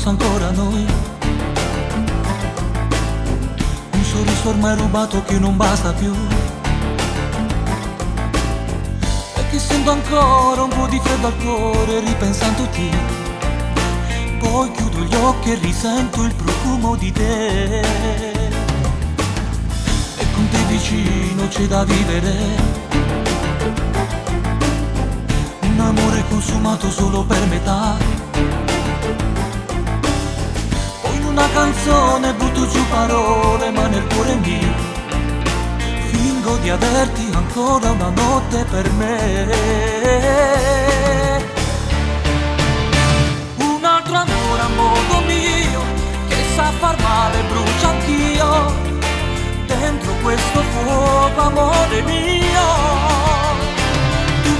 fosse ancora noi. Un sorriso ormai rubato che non basta più, e che sento ancora un po' di freddo al cuore ripensandoti. Poi chiudo gli occhi e risento il profumo di te, e con te vicino c'è da vivere. Un amore consumato solo per metà. Poi in una canzone butto giù parole, ma nel cuore mio fingo di averti ancora una notte per me. Un altro amore a modo mio, che sa far male, brucia anch'io dentro questo fuoco, amore mio.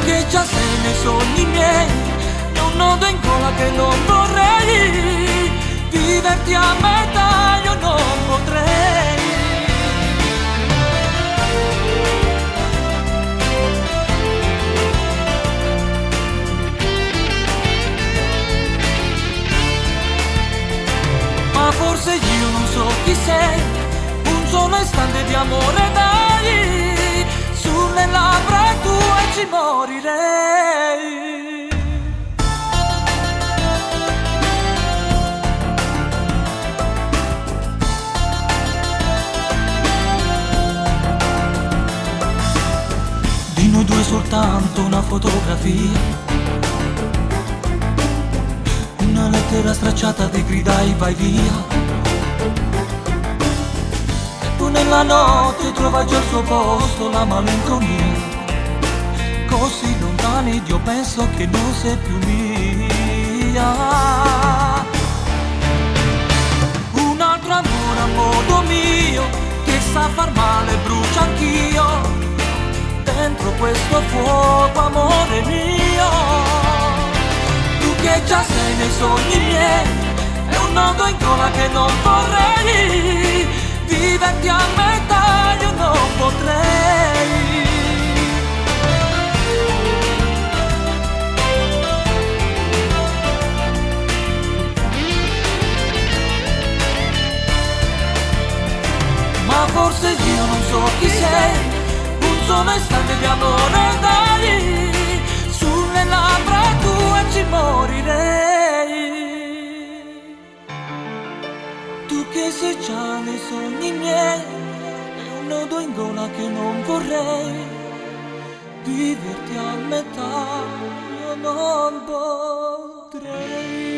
Che già sei nei sogni miei, è un nodo in gola che non vorrei. Viverti a metà io non potrei. Ma forse io non so chi sei, un solo istante di amore dai, sulle labbra tue ci morirei. Di noi due soltanto una fotografia, una lettera stracciata di gridai vai via. E poi nella notte trova già il suo posto la malinconia. Così lontani io penso che non sei più mia. Un altro amore a modo mio, che sa far male, brucia anch'io dentro questo fuoco, amore mio. Tu che già sei nei sogni miei, è un nodo in gola che non vorrei. Viverti a metà io non potrei. Ma forse io non so chi sei, un solo istante di amore dai, sulle labbra tue ci morirei. Tu che sei già nei sogni miei, è un nodo in gola che non vorrei. Viverti a metà io non potrei.